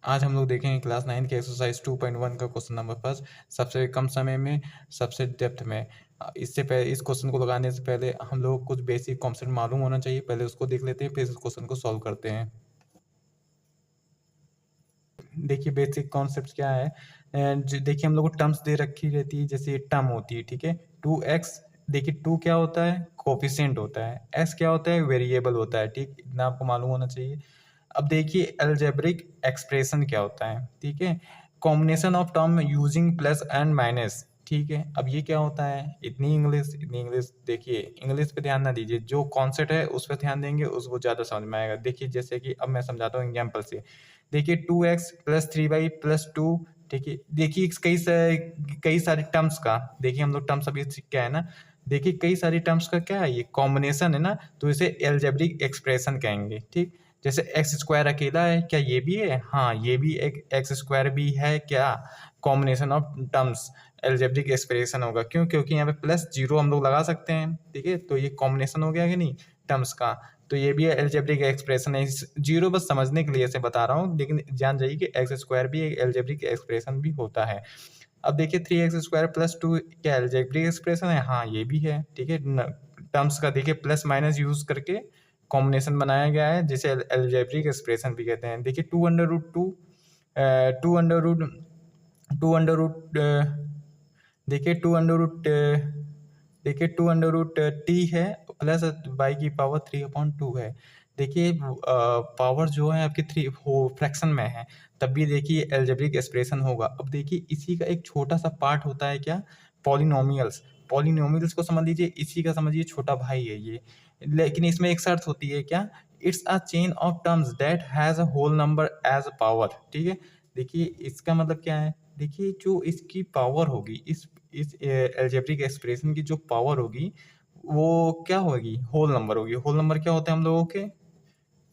आज हम लोग देखेंगे क्लास 9 के एक्सरसाइज 2.1 का क्वेश्चन नंबर फर्स्ट, सबसे कम समय में सबसे डेप्थ में। इससे पहले इस क्वेश्चन को लगाने से पहले हम लोग को कुछ बेसिक कॉन्सेप्ट मालूम होना चाहिए। पहले उसको देख लेते हैं, फिर इस क्वेश्चन को सॉल्व करते हैं। देखिए बेसिक कॉन्सेप्ट क्या है। देखिए हम लोग को टर्म्स दे रखी रहती है, जैसे टर्म होती है, ठीक है। 2x, देखिए 2 क्या होता है, कोफिशिएंट होता है। x क्या होता है, वेरिएबल होता है, ठीक, इतना आपको मालूम होना चाहिए। अब देखिए अलजेब्रिक एक्सप्रेशन क्या होता है, ठीक है। Combination of term using plus and minus, ठीक है। अब ये क्या होता है, इतनी इंग्लिश इतनी इंग्लिश। देखिए इंग्लिश पे ध्यान ना दीजिए, जो कॉन्सेप्ट है उस पर ध्यान देंगे, उसको ज़्यादा समझ में आएगा। देखिए जैसे कि अब मैं समझाता हूँ एग्जाम्पल से। देखिए 2x प्लस 3y प्लस 2, ठीक है। देखिए कई सारे टर्म्स का, देखिए हम लोग टर्म्स अभी क्या है ना, देखिए कई सारी टर्म्स का क्या है, ये कॉम्बिनेशन है ना, तो इसे एल्जेब्रिक एक्सप्रेशन कहेंगे, ठीक। जैसे एक्स स्क्वायर अकेला है, क्या ये भी है, हाँ ये भी एक एक्स स्क्वायर भी है, क्या combination of terms algebraic expression होगा। क्यों, क्योंकि यहाँ पे प्लस जीरो हम लोग लगा सकते हैं, ठीक है। तो ये कॉम्बिनेशन हो गया कि नहीं टर्म्स का, तो ये भी एल्जेब्रिक एक्सप्रेशन है। जीरो बस समझने के लिए ऐसे बता रहा हूँ, लेकिन जान जाइए कि एक्स स्क्वायर भी एक एल्जेब्रिक एक्सप्रेशन भी होता है। अब देखिए 3x² प्लस 2 क्या एल्जेब्रिक एक्सप्रेशन है, हाँ ये भी है, ठीक है। टर्म्स का देखिए प्लस माइनस यूज करके कॉम्बिनेशन बनाया गया है, जिसे एल्जेब्रिक एक्सप्रेशन भी कहते हैं। देखिए two under root two, two under root two under root देखिए टू अंडर रूट देखिए टू अंडर रूट टी है, प्लस वाई की पावर 3/2 है। देखिए पावर जो है आपकी 3 हो फ्रैक्शन में है, तब भी देखिए एल्जेब्रिक एक्सप्रेशन होगा। अब देखिए इसी का एक छोटा सा पार्ट होता है क्या, पॉलिनोमियल्स। पॉलिनोमियल्स को समझ लीजिए, इसी का समझिए छोटा भाई है ये। लेकिन इसमें एक शर्त होती है क्या, it's a chain of terms that has a whole number as a power, ठीक है। देखिए इसका मतलब क्या है, देखिए जो इसकी पावर होगी, इस एल्जेब्रिक एक्सप्रेशन की जो पावर होगी, वो क्या होगी, होल नंबर होगी। होल नंबर क्या होते हैं हम लोगों के,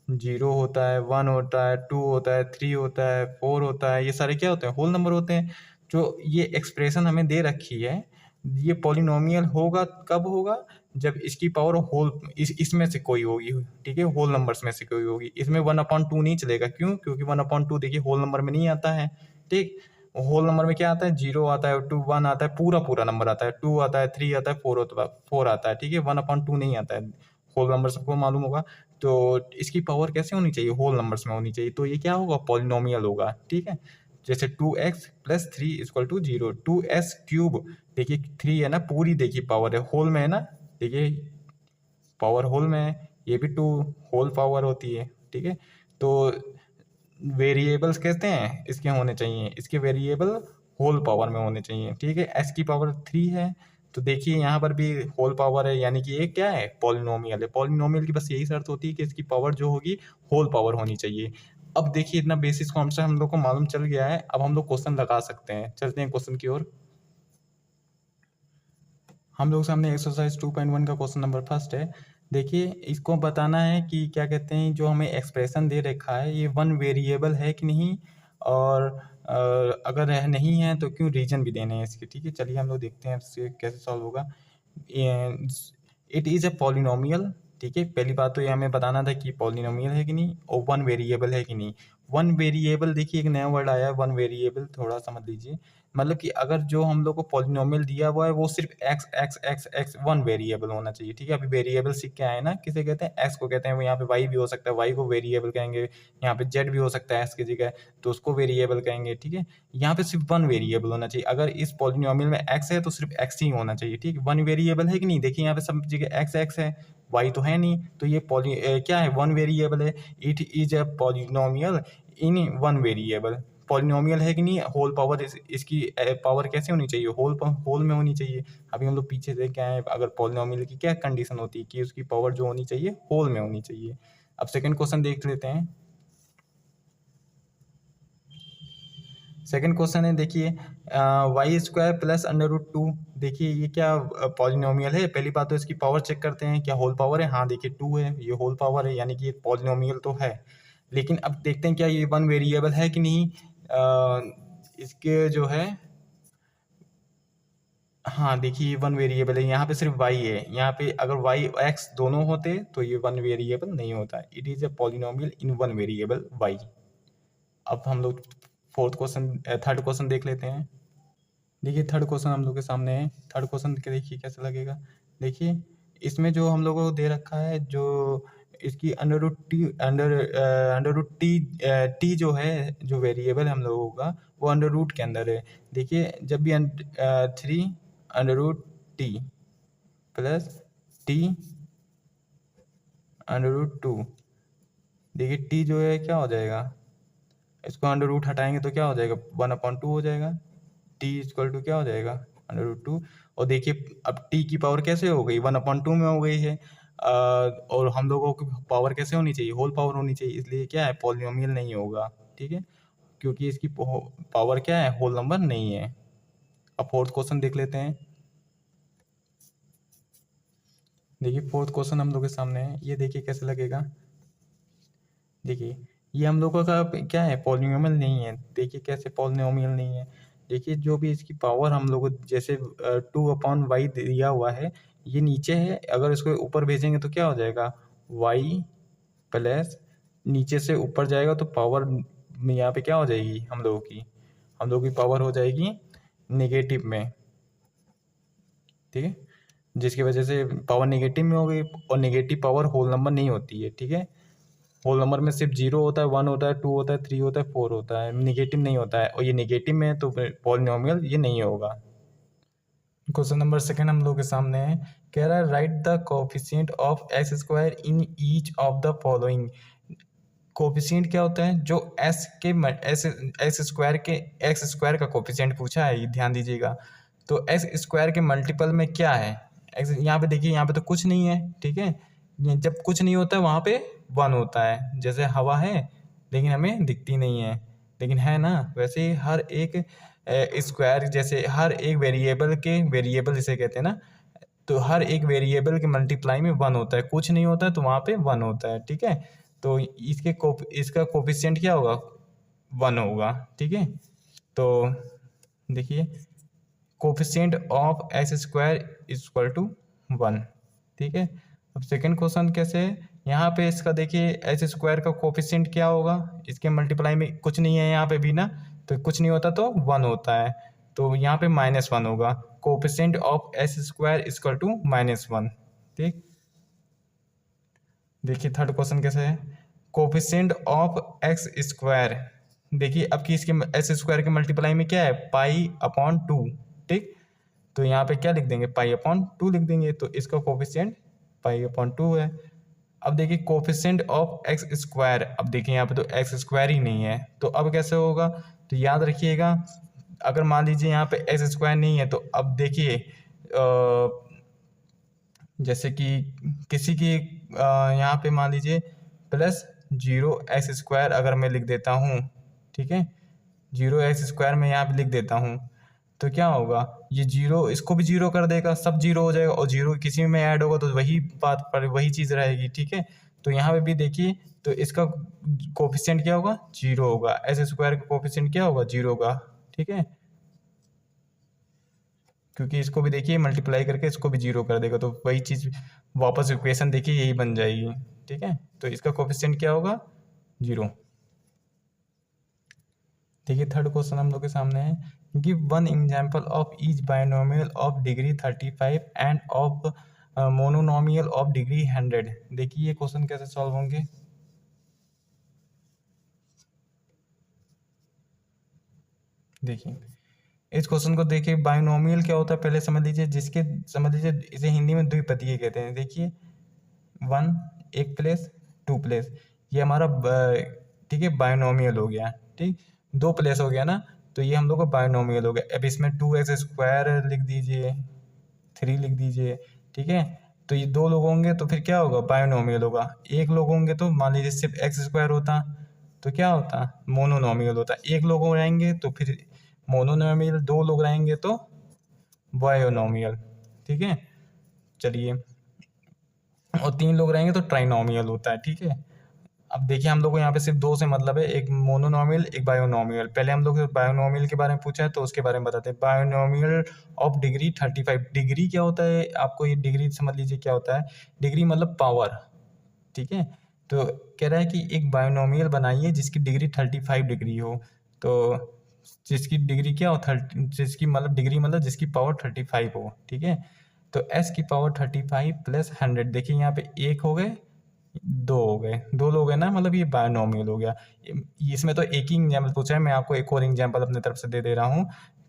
जीरो होता है, वन होता है, टू होता है, थ्री होता है, फोर होता है, ये सारे क्या होते हैं, होल नंबर होते हैं। जो ये एक्सप्रेशन हमें दे रखी है, ये पॉलिनोमियल होगा कब होगा, जब इसकी पावर होल इसमें से कोई होगी, ठीक है, होल नंबर्स में से कोई होगी। इसमें 1/2 नहीं चलेगा, क्यों, क्योंकि 1/2 देखिए होल नंबर में नहीं आता है, ठीक। होल नंबर में क्या आता है, जीरो आता है, टू वन आता है, पूरा पूरा नंबर आता है, टू आता है, थ्री आता है, फोर आता है, ठीक है। 1/2 नहीं आता है, होल नंबर सबको मालूम होगा। तो इसकी पावर कैसे होनी चाहिए, होल नंबर्स में होनी चाहिए, तो ये क्या होगा, पॉलिनोमियल होगा, ठीक है। जैसे 2x plus 3 equal to 0, 2s³ देखिए 3 है ना, पूरी देखिए पावर है, होल में है ना, देखिए पावर होल में है, ये भी 2 होल पावर होती है, ठीक है। तो वेरिएबल्स कहते हैं इसके होने चाहिए, इसके वेरिएबल होल पावर में होने चाहिए, ठीक है। s की पावर 3 है, तो देखिए यहाँ पर भी होल पावर है, यानी कि ये क्या है, पॉलिनोमियल है। पॉलिनोमियल की बस यही शर्त होती है कि इसकी पावर जो होगी होल पावर होनी चाहिए। अब देखिए इतना बेसिक कॉन्सेप्ट हम लोग को मालूम चल गया है, अब हम लोग क्वेश्चन लगा सकते हैं। चलते हैं क्वेश्चन की ओर। हम लोग सामने एक्सरसाइज 2.1 का क्वेश्चन नंबर फर्स्ट है। देखिए इसको बताना है कि क्या कहते हैं, जो हमें एक्सप्रेशन दे रखा है ये वन वेरिएबल है कि नहीं, और अगर नहीं है तो क्यों, रीजन भी देने हैं इसके, ठीक है। चलिए हम लोग देखते हैं इससे कैसे सॉल्व होगा। इट इज़ ए पॉलिनोमियल, ठीक है। पहली बात तो ये हमें बताना था कि पॉलिनोमियल है कि नहीं, और वन वेरिएबल है कि नहीं। वन वेरिएबल, देखिए एक नया वर्ड आया है वन वेरिएबल, थोड़ा समझ लीजिए। मतलब कि अगर जो हम लोग को पॉलिनोमियल दिया हुआ है वो सिर्फ x x x x one variable होना चाहिए, ठीक है। अभी वेरिएबल सीख के आए ना, किसे कहते हैं, एक्स को कहते हैं, यहाँ पे वाई भी हो सकता है, वाई को वेरिएबल कहेंगे। यहाँ पे जेड भी हो सकता है एक्स की जगह, तो उसको वेरिएबल कहेंगे, ठीक है। यहाँ पे सिर्फ वन वेरिएबल होना चाहिए। अगर इस पॉलिनोमियल में एक्स है तो सिर्फ एक्स ही होना चाहिए, ठीक है। वन वेरिएबल है कि नहीं, देखिए यहाँ पे सब जगह एक्स एक्स है, वाई तो है नहीं, तो ये क्या है, वन वेरिएबल है। It is a polynomial in one variable. Polynomial है कि नहीं, होल पावर इसकी पावर कैसे होनी चाहिए, होल में होनी चाहिए। अभी हम लोग पीछे देख के आए, अगर पॉलिनोमियल की क्या कंडीशन होती है कि उसकी पावर जो होनी चाहिए होल में होनी चाहिए। अब सेकंड क्वेश्चन देख लेते हैं। सेकंड क्वेश्चन है, देखिए y² प्लस √2, देखिए ये क्या पॉलिनोमियल है। पहली बात तो इसकी पावर चेक करते हैं, क्या होल पावर है, हाँ देखिए 2 है, ये होल पावर है, यानी कि ये पॉलिनोमियल तो है। लेकिन अब देखते हैं क्या ये वन वेरिएबल है कि नहीं। इसके जो है, हाँ देखिए ये वन वेरिएबल है, यहाँ पे सिर्फ y है। यहाँ पे अगर y x दोनों होते तो ये वन वेरिएबल नहीं होता। It is a polynomial in one variable y। अब हम लोग थर्ड क्वेश्चन देख लेते हैं। देखिए थर्ड क्वेश्चन हम लोग के सामने है। थर्ड क्वेश्चन के देखिए कैसे लगेगा। देखिए इसमें जो हम लोगों को दे रखा है, जो इसकी अंडर रूट टी जो है, जो वेरिएबल हम लोगों का, वो अंडर रूट के अंदर है। देखिए जब भी 3 under root t plus t under root 2, देखिए टी जो है क्या हो जाएगा, इसको अंडर रूट हटाएंगे तो क्या हो जाएगा, 1/2 हो जाएगा। टी इक्वल टू क्या हो जाएगा, अंडर रूट 2। और देखिए अब टी की पावर कैसे हो गई, 1/2 में हो गई है। और हम लोगों की पावर कैसे होनी चाहिए, होल पावर होनी चाहिए, इसलिए क्या है, पॉलिनोमियल नहीं होगा। ठीक है, क्योंकि इसकी पावर क्या है, होल नंबर नहीं है। अब फोर्थ क्वेश्चन देख लेते हैं। देखिए फोर्थ क्वेश्चन हम लोग के सामने है, ये देखिए कैसे लगेगा। देखिए ये हम लोगों का क्या है, पॉलिनोमियल नहीं है। देखिए कैसे पॉलिनोमियल नहीं है। देखिए जो भी इसकी पावर हम लोग जैसे 2/y दिया हुआ है, ये नीचे है, अगर इसको ऊपर भेजेंगे तो क्या हो जाएगा, y प्लस नीचे से ऊपर जाएगा तो पावर यहाँ पे क्या हो जाएगी, हम लोगों की पावर हो जाएगी नेगेटिव में। ठीक है, जिसकी वजह से पावर नेगेटिव में हो गई, और नेगेटिव पावर होल नंबर नहीं होती है। ठीक है, होल नंबर में सिर्फ 0 होता है, 1 होता है, 2 होता है, 3 होता है, 4 होता है, नेगेटिव नहीं होता है। और ये नेगेटिव में है तो पॉलिनोमियल ये नहीं होगा। क्वेश्चन नंबर सेकंड हम लोग के सामने है, कह रहा है right the coefficient of x square in each of the following. Coefficient क्या होता है, जो एक्स स्क्वायर का कोफिशिएंट पूछा है, ये ध्यान दीजिएगा। तो एक्स स्क्वायर के मल्टीपल में क्या है, एक्स यहाँ पे देखिए, यहाँ पे तो कुछ नहीं है। ठीक है, जब कुछ नहीं होता है वहाँ पे 1 होता है, जैसे हवा है लेकिन हमें दिखती नहीं है, लेकिन है ना, वैसे ही हर एक स्क्वायर, जैसे हर एक वेरिएबल जिसे कहते हैं ना, तो हर एक वेरिएबल के मल्टीप्लाई में 1 होता है, कुछ नहीं होता है तो वहाँ पे 1 होता है। ठीक है, तो इसका कोफिशिएंट क्या होगा, 1 होगा। ठीक है, तो देखिए coefficient of x square equal to 1। ठीक है, अब सेकंड क्वेश्चन कैसे है, यहाँ पे इसका देखिए एक्स स्क्वायर का कोफिशिएंट क्या होगा, इसके मल्टीप्लाई में कुछ नहीं है यहाँ पे भी ना, तो कुछ नहीं होता तो 1 होता है, तो यहाँ पे -1 होगा। Coefficient of x square equal to -1। ठीक, देखिए थर्ड क्वेश्चन कैसे है, कोफिशिएंट ऑफ एक्स स्क्वायर, देखिए अब की इसके एक्स स्क्वायर के मल्टीप्लाई में क्या है, π/2। ठीक, तो यहाँ पे क्या लिख देंगे, π/2 लिख देंगे, तो इसका कोफिशिएंट π/2 है। अब देखिए कोफिशिएंट ऑफ एक्स स्क्वायर, अब देखिए यहाँ पे तो एक्स स्क्वायर ही नहीं है, तो अब कैसे होगा, तो याद रखिएगा, अगर मान लीजिए यहाँ पे एक्स स्क्वायर नहीं है, तो अब देखिए जैसे कि किसी की यहाँ पे मान लीजिए +0x² अगर मैं लिख देता हूँ। ठीक है, 0x² में यहाँ पे लिख देता हूँ, तो क्या होगा, ये 0 इसको भी 0 कर देगा, सब 0 हो जाएगा, और 0 किसी में ऐड होगा तो वही बात पर वही चीज़ रहेगी। ठीक है, तो यहाँ पे भी देखिए, तो इसका कोफिशिएंट क्या होगा, 0 होगा, x² का कोफिशिएंट क्या होगा, 0 होगा। ठीक है, क्योंकि इसको भी देखिए मल्टीप्लाई करके इसको भी 0 कर देगा, तो वही चीज़ वापस इक्वेशन देखिए यही बन जाएगी। ठीक है, तो इसका कोफिशिएंट क्या होगा, 0। देखिए थर्ड क्वेश्चन हम लोग के सामने है, give one example of each binomial of degree 35 end of monomial of degree 100। देखिए ये क्वेश्चन कैसे सॉल्व होंगे। देखिए इस क्वेश्चन को देखिए, बायनोमियल क्या होता है पहले समझ लीजिए, समझ लीजिए इसे हिंदी में द्विपदीय कहते हैं। देखिए 1 एक प्लेस, 2 प्लेस, ये हमारा ठीक है बायनोमियल हो गया। ठीक, 2 प्लेस हो गया ना, तो ये हम लोग का बायनोमियल हो गया। अब इसमें 2x² लिख दीजिए, 3 लिख दीजिए। ठीक है, तो ये 2 लोग होंगे तो फिर क्या होगा, बायनोमियल होगा। एक लोग होंगे तो मान लीजिए सिर्फ x² होता तो क्या होता, मोनोनोमियल होता। एक लोग हो रहेंगे तो फिर मोनोनोमियल, 2 लोग रहेंगे तो बायोनोमियल। ठीक है, चलिए, और 3 लोग रहेंगे तो ट्राइनोमियल होता है। ठीक है, अब देखिए हम लोग को यहाँ पे सिर्फ 2 से मतलब है, एक मोनोनोमियल एक बायोनोमियल। पहले हम लोग बायोनोमियल के बारे में पूछा है तो उसके बारे में बताते हैं। बायोनोमियल ऑफ डिग्री 35, डिग्री क्या होता है, आपको ये डिग्री समझ लीजिए क्या होता है, डिग्री मतलब पावर। ठीक है, तो कह रहा है कि एक बायोनोमियल बनाइए जिसकी डिग्री 35 डिग्री हो। तो जिसकी डिग्री क्या हो, जिसकी मतलब डिग्री मतलब जिसकी पावर 35 हो, ठीक है। तो s की पावर 35 प्लस 100, देखिए यहाँ पे एक हो गए, दो हो गए, दो लोग हैं ना, मतलब ये बायोनोमियल हो गया। इसमें तो एक ही एग्जाम्पल पूछा है, मैं आपको एक और एग्जाम्पल अपने तरफ से दे रहा हूँ।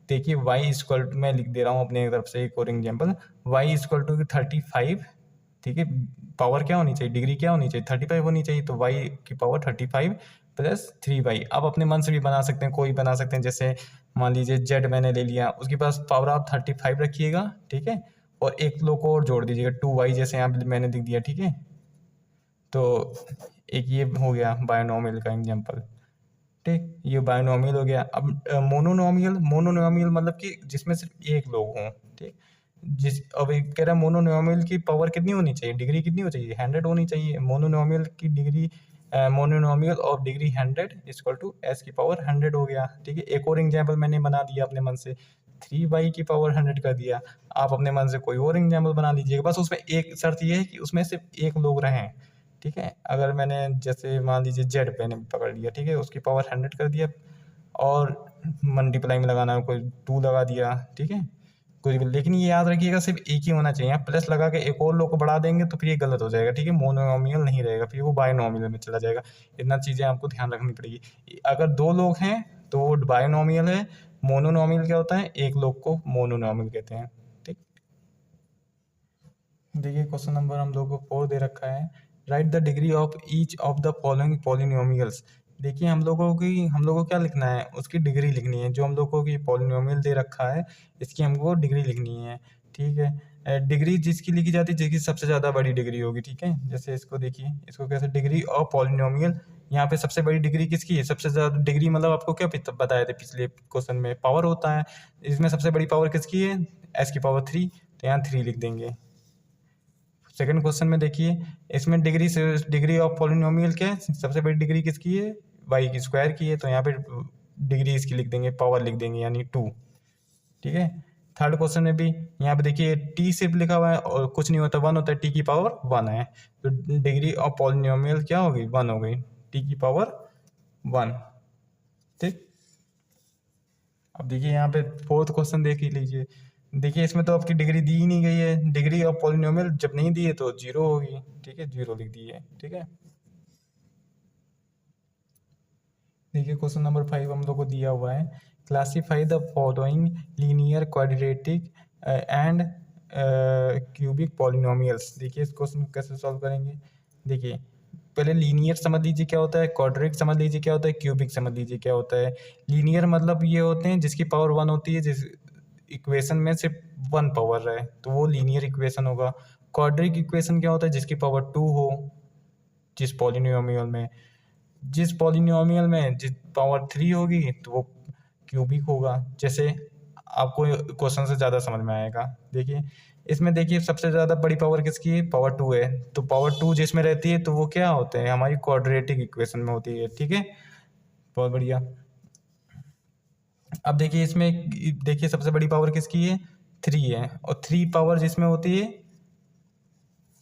देखिए y इक्वल, मैं लिख दे रहा हूँ अपने तरफ से एक और एग्जाम्पल, y इक्वल टू 35, ठीक है। पावर क्या होनी चाहिए, डिग्री क्या होनी चाहिए, 35 होनी चाहिए। तो y की पावर 35 प्लस 3y। आप अपने मन से भी बना सकते हैं, कोई बना सकते हैं। जैसे मान लीजिए z मैंने ले लिया, उसके पास पावर आप 35 रखिएगा, ठीक है। और एक लो को और जोड़ दीजिएगा 2y, जैसे यहाँ पे मैंने लिख दिया, ठीक है। तो एक ये हो गया बायोनोमियल का एग्जांपल, ठीक। ये बायोनोमियल हो गया। अब मोनोनोमियल, मोनोनोमियल मतलब कि जिसमें सिर्फ एक लोग हों, ठीक। अब एक कह रहा है मोनोनोमियल की पावर कितनी होनी चाहिए, डिग्री कितनी होनी चाहिए, 100 होनी चाहिए। मोनोनोमियल की degree, mononomial of degree 100 equal to s की पावर 100 हो गया, ठीक है। एक और एग्जाम्पल मैंने बना दिया अपने मन से, 3y की पावर 100 कर दिया। आप अपने मन से कोई और एग्जाम्पल बना लीजिएगा, बस उसमें एक शर्त ये है कि उसमें सिर्फ एक लोग रहें, ठीक है। अगर मैंने जैसे मान लीजिए जेड मैंने पकड़ लिया, ठीक है, उसकी पावर 100 कर दिया, और मल्टीप्लाई में लगाना है, कोई 2 लगा दिया, ठीक है, कुछ भी। लेकिन ये याद रखिएगा सिर्फ एक ही होना चाहिए। आप प्लस लगा के एक और लोग को बढ़ा देंगे तो फिर ये गलत हो जाएगा, ठीक है। मोनोनोमियल नहीं रहेगा, फिर वो बायोनोमियल में चला जाएगा। इतना चीज़ें आपको ध्यान रखनी पड़ेगी। अगर दो लोग हैं तो वो बायोनोमियल है। मोनोनोमियल क्या होता है, एक लोग को मोनोनोमियल कहते हैं, ठीक। देखिए क्वेश्चन नंबर हम लोग को 4 दे रखा है, right the degree of each of the following polynomials. देखिए हम लोगों को क्या लिखना है, उसकी डिग्री लिखनी है। जो हम लोगों को पॉलिनोमियल दे रखा है, इसकी हमको डिग्री लिखनी है, ठीक है। डिग्री जिसकी लिखी जाती है जिसकी सबसे ज़्यादा बड़ी डिग्री होगी, ठीक है। जैसे इसको देखिए, इसको कैसे, डिग्री ऑफ पॉलिनोमियल, यहाँ पे सबसे बड़ी डिग्री किसकी है, सबसे ज़्यादा डिग्री मतलब आपको क्या बताया था पिछले क्वेश्चन में, पावर होता है। इसमें सबसे बड़ी पावर किसकी है, एस की पावर 3, तो यहाँ 3 लिख देंगे। सेकंड क्वेश्चन में देखिए, इसमें डिग्री से डिग्री ऑफ पॉलिनोमियल क्या है, सबसे बड़ी डिग्री किसकी है, वाई की स्क्वायर की है, तो यहाँ पे डिग्री इसकी लिख देंगे, पावर लिख देंगे, यानी 2, ठीक है। थर्ड क्वेश्चन में भी यहाँ पे देखिए टी सिर्फ लिखा हुआ है और कुछ नहीं होता, 1 होता है, टी की पावर 1 है, तो डिग्री ऑफ पॉलिनोमियल क्या हो गई, 1 हो गई, टी की पावर 1, ठीक। अब देखिए यहाँ पे फोर्थ क्वेश्चन देख ही लीजिए। देखिए इसमें तो आपकी डिग्री दी ही नहीं गई है, डिग्री ऑफ पॉलिनोमियल जब नहीं दी है तो 0 होगी, ठीक है, 0 लिख दी है, ठीक है। देखिए क्वेश्चन नंबर 5 हम लोग को दिया हुआ है, classify the following linear quadratic and cubic polynomials. देखिए इस क्वेश्चन को कैसे सॉल्व करेंगे। देखिए पहले लीनियर समझ लीजिए क्या होता है, क्वाड्रेटिक समझ लीजिए क्या होता है, क्यूबिक समझ लीजिए क्या होता है। लीनियर मतलब ये होते हैं जिसकी पावर 1 होती है, जिस इक्वेशन में सिर्फ 1 पावर है, तो वो लीनियर इक्वेशन होगा। क्वाड्रेटिक इक्वेशन क्या होता है, जिसकी पावर 2 हो, जिस पॉलिनोमियल में, जिस पॉलिनोमियल में जिस पावर 3 होगी तो वो क्यूबिक होगा। जैसे आपको क्वेश्चन से ज़्यादा समझ में आएगा। देखिए इसमें देखिए सबसे ज़्यादा बड़ी पावर किसकी है, पावर 2 है, तो पावर 2 जिसमें रहती है तो वो क्या होते हैं, हमारी क्वाड्रेटिक इक्वेशन में होती है, ठीक है। बहुत बढ़िया। अब देखिए इसमें, देखिए सबसे बड़ी पावर किसकी है, 3 है, और 3 पावर जिसमें होती है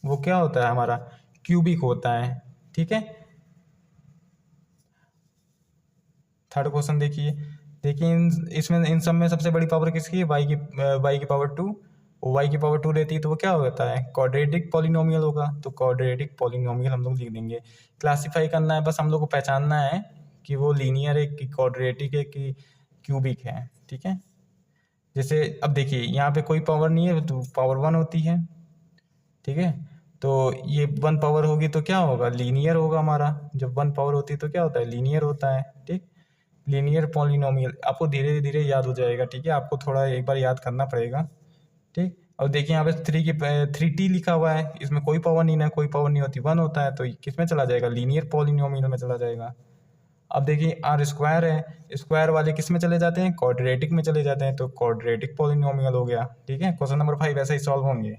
वो क्या होता है, हमारा क्यूबिक होता है, ठीक है। थर्ड क्वेश्चन देखिए, देखिए इसमें इन सब में सबसे बड़ी पावर किसकी है, वाई की पावर 2, वाई की पावर 2 रहती है तो वो क्या होता है, क्वाड्रेटिक पॉलिनोमियल होगा, तो क्वाड्रेटिक पॉलिनोमियल हम लोग लिख देंगे। क्लासीफाई करना है, बस हम लोग को पहचानना है कि वो लीनियर है कि क्वाड्रेटिक है कि क्यूबिक है, ठीक है। जैसे अब देखिए यहाँ पे कोई पावर नहीं है तो पावर 1 होती है, ठीक है। तो ये 1 पावर होगी तो क्या होगा, लीनियर होगा हमारा। जब 1 पावर होती है तो क्या होता है, लीनियर होता है, ठीक। लीनियर पॉलिनोमियल आपको धीरे धीरे याद हो जाएगा, ठीक है, आपको थोड़ा एक बार याद करना पड़ेगा, ठीक। और देखिए यहाँ पे 3t लिखा हुआ है, इसमें कोई पावर नहीं है, कोई पावर नहीं होती, 1 होता है, तो किस में चला जाएगा, लीनियर पॉलिनोमियल में चला जाएगा। अब देखिए आर स्क्वायर है, स्क्वायर वाले किस में चले जाते हैं, क्वाड्रेटिक में चले जाते हैं, तो क्वाड्रेटिक पॉलिनोमियल हो गया, ठीक है। क्वेश्चन नंबर 5 ऐसे ही सॉल्व होंगे।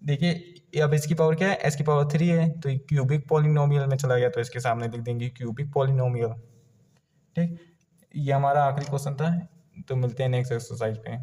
देखिए अब इसकी पावर क्या है, एस की पावर 3 है, तो ये क्यूबिक पॉलिनोमियल में चला गया, तो इसके सामने लिख देंगे क्यूबिक पॉलिनोमियल, ठीक। ये हमारा आखिरी क्वेश्चन था, तो मिलते हैं नेक्स्ट एक्सरसाइज पे।